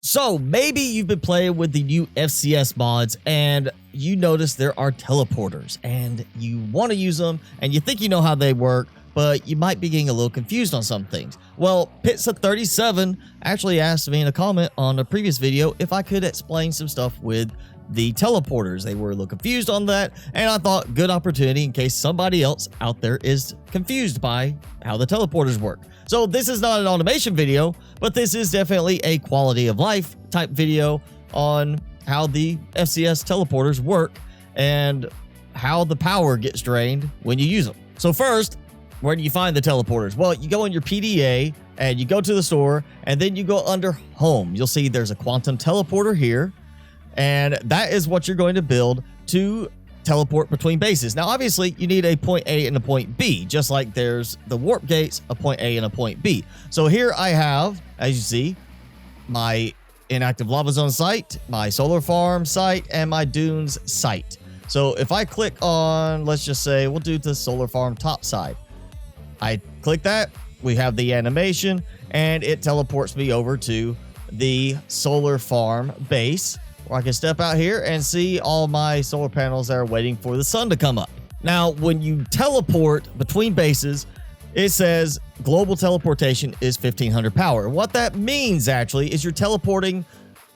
So maybe you've been playing with the new FCS mods and you notice there are teleporters and you want to use them and you think you know how they work, but you might be getting a little confused on some things. Well, Pizza37 actually asked me in a comment on a previous video if I could explain some stuff with the teleporters. They were a little confused on that, and I thought good opportunity in case somebody else out there is confused by how the teleporters work. So this is not an automation video, but this is definitely a quality of life type video on how the FCS teleporters work and how the power gets drained when you use them. So first, where do you find the teleporters? Well, you go in your PDA and you go to the store and then you go under home. You'll see there's a quantum teleporter here. And that is what you're going to build to teleport between bases. Now, obviously, you need a point A and a point B, just like there's the warp gates, a point A and a point B. So here I have, as you see, my inactive lava zone site, my solar farm site, and my dunes site. So if I click on, let's just say, we'll do the solar farm top side. I click that, we have the animation, and it teleports me over to the solar farm base, where I can step out here and see all my solar panels that are waiting for the sun to come up. Now, when you teleport between bases, it says global teleportation is 1500 power. What that means actually is you're teleporting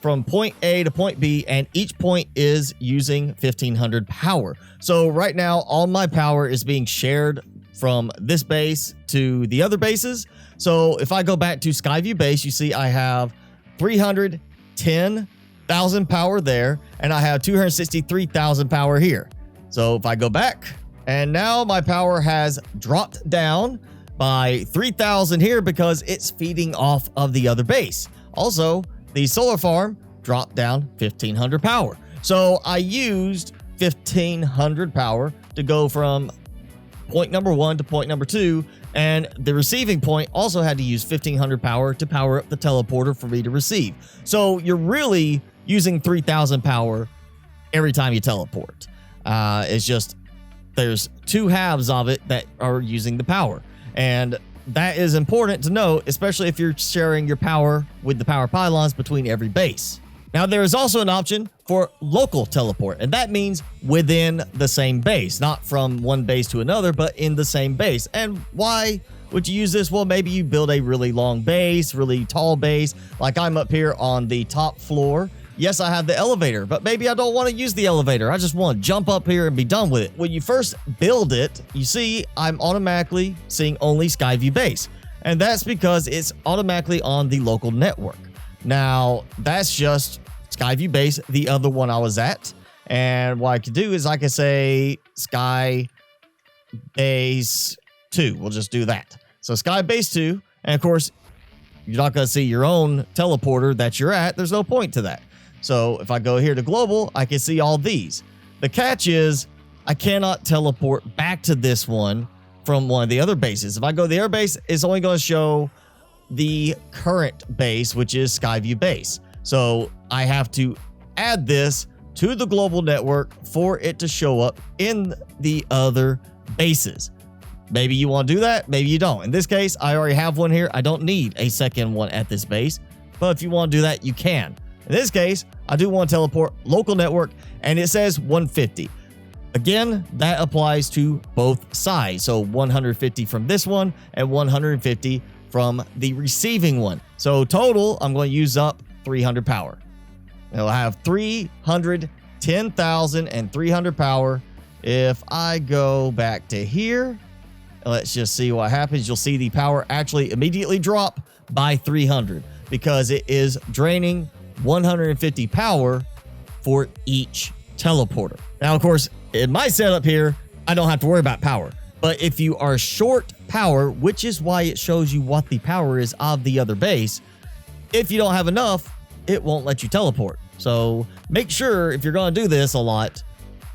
from point A to point B, and each point is using 1500 power. So right now, all my power is being shared from this base to the other bases. So if I go back to Skyview base, you see I have 310,000 power there, and I have 263,000 power here. So if I go back, and now my power has dropped down by 3,000 here because it's feeding off of the other base. Also, the solar farm dropped down 1500 power. So I used 1500 power to go from point number 1 to point number 2, and the receiving point also had to use 1500 power to power up the teleporter for me to receive. So you're really using 3,000 power every time you teleport. It's just there's two halves of it that are using the power, and that is important to note, especially if you're sharing your power with the power pylons between every base. Now, there is also an option for local teleport, and that means within the same base, not from one base to another, but in the same base. And why would you use this? Well, maybe you build a really long base, really tall base, like I'm up here on the top floor. Yes, I have the elevator, but maybe I don't want to use the elevator. I just want to jump up here and be done with it. When you first build it, you see I'm automatically seeing only Skyview base, and that's because it's automatically on the local network. Now, that's just Skyview base, the other one I was at. And what I could do is I could say Sky Base 2. We'll just do that. So Sky Base 2, and of course, you're not going to see your own teleporter that you're at. There's no point to that. So if I go here to global, I can see all these. The catch is I cannot teleport back to this one from one of the other bases. If I go to the other base, it's only going to show the current base, which is Skyview base. So I have to add this to the global network for it to show up in the other bases. Maybe you want to do that, maybe you don't. In this case, I already have one here. I don't need a second one at this base, but if you want to do that, you can. In this case, I do want to teleport local network, and it says 150. Again, that applies to both sides. So 150 from this one and 150 from the receiving one. So total, I'm going to use up 300 power. It'll have 310,300 power. If I go back to here, let's just see what happens. You'll see the power actually immediately drop by 300 because it is draining 150 power for each teleporter. Now, of course, in my setup here, I don't have to worry about power. But if you are short power, which is why it shows you what the power is of the other base, if you don't have enough, it won't let you teleport. So make sure if you're going to do this a lot,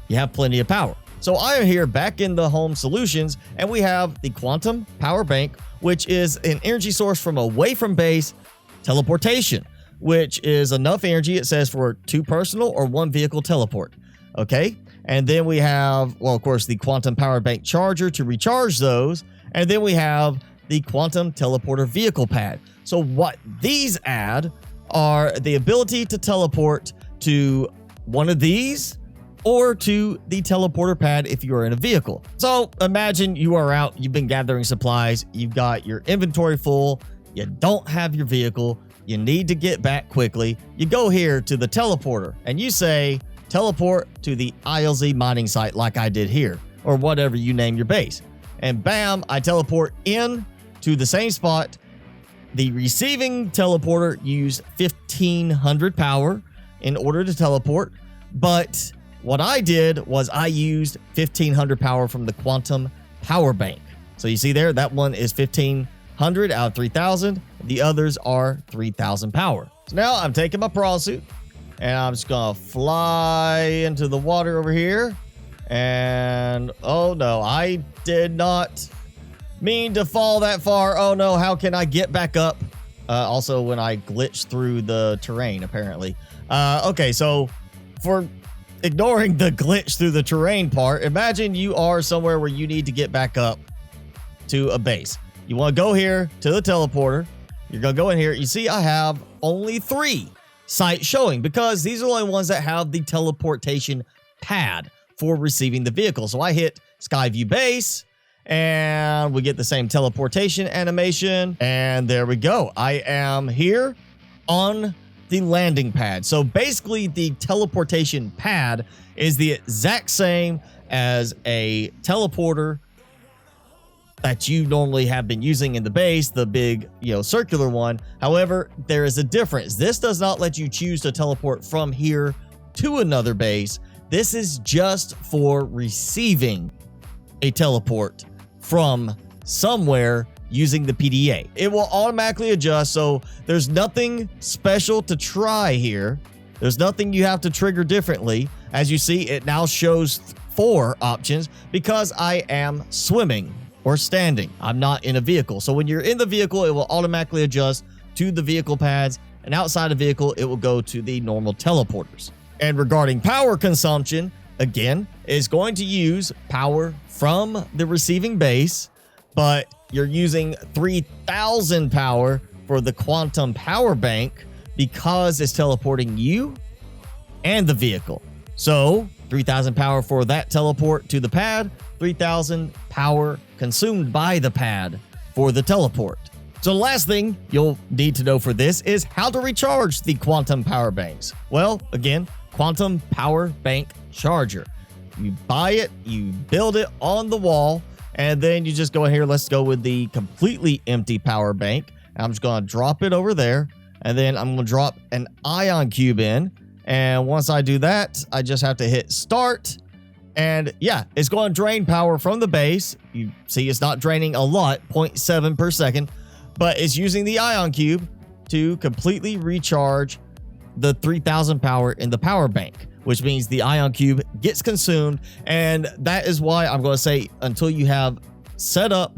you have plenty of power. So I am here back in the home solutions, and we have the quantum power bank, which is an energy source from away from base teleportation, which is enough energy, it says, for 2 personal or 1 vehicle teleport. Okay. And then we have, well, of course, the quantum power bank charger to recharge those. And then we have the quantum teleporter vehicle pad. So what these add are the ability to teleport to one of these or to the teleporter pad if you are in a vehicle. So imagine you are out, you've been gathering supplies, you've got your inventory full, you don't have your vehicle, you need to get back quickly. You go here to the teleporter and you say, teleport to the ILZ mining site like I did here, or whatever you name your base. And bam, I teleport in to the same spot. The receiving teleporter used 1500 power in order to teleport, but what I did was I used 1500 power from the quantum power bank. So you see there, that one is 1500 out of 3000. The others are 3000 power. So now I'm taking my prawn suit and I'm just gonna fly into the water over here. And oh no, I did not mean to fall that far. Oh no, how can I get back up? Also, when I glitch through the terrain, apparently. Okay, so for ignoring the glitch through the terrain part, imagine you are somewhere where you need to get back up to a base. You want to go here to the teleporter. You're going to go in here. You see, I have only 3 sites showing because these are the only ones that have the teleportation pad for receiving the vehicle. So I hit Skyview Base and we get the same teleportation animation. And there we go. I am here on the landing pad. So basically the teleportation pad is the exact same as a teleporter that you normally have been using in the base, the big, circular one. However, there is a difference. This does not let you choose to teleport from here to another base. This is just for receiving a teleport from somewhere using the PDA. It will automatically adjust, so there's nothing special to try here. There's nothing you have to trigger differently. As you see, it now shows 4 options because I am swimming or standing. I'm not in a vehicle. So when you're in the vehicle, it will automatically adjust to the vehicle pads, and outside of vehicle, it will go to the normal teleporters. And regarding power consumption, again, it's going to use power from the receiving base, but you're using 3000 power for the quantum power bank because it's teleporting you and the vehicle. So 3000 power for that teleport to the pad, 3000 power consumed by the pad for the teleport. So the last thing you'll need to know for this is how to recharge the quantum power banks. Well, again, quantum power bank charger. You buy it, you build it on the wall, and then you just go in here. Let's go with the completely empty power bank. I'm just going to drop it over there, and then I'm going to drop an ion cube in. And once I do that, I just have to hit start. And yeah, it's going to drain power from the base. You see it's not draining a lot, 0.7 per second, but it's using the ion cube to completely recharge the 3000 power in the power bank, which means the ion cube gets consumed. And that is why I'm going to say, until you have set up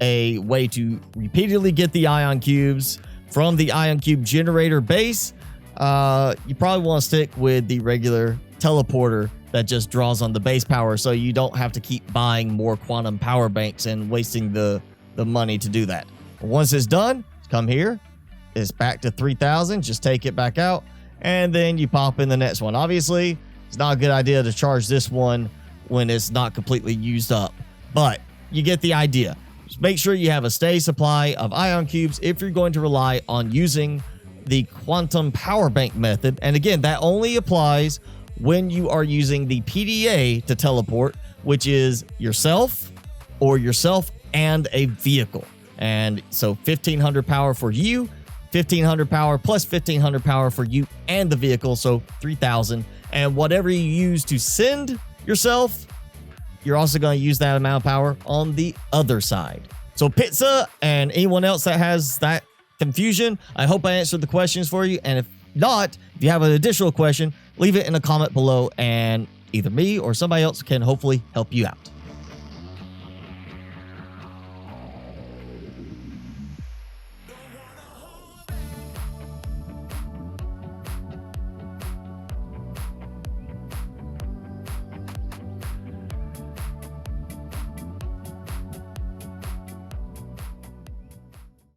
a way to repeatedly get the ion cubes from the ion cube generator base, you probably want to stick with the regular teleporter that just draws on the base power, so you don't have to keep buying more quantum power banks and wasting the money to do that. Once it's done, come here, it's back to 3000, just take it back out, and then you pop in the next one. Obviously, it's not a good idea to charge this one when it's not completely used up, but you get the idea. Just make sure you have a steady supply of ion cubes if you're going to rely on using the quantum power bank method. And again, that only applies when you are using the PDA to teleport, which is yourself and a vehicle. And so 1500 power for you, 1500 power plus 1500 power for you and the vehicle, so 3000. And whatever you use to send yourself, you're also going to use that amount of power on the other side. So Pizza and anyone else that has that confusion, I hope I answered the questions for you. And if not, if you have an additional question, leave it in a comment below and either me or somebody else can hopefully help you out.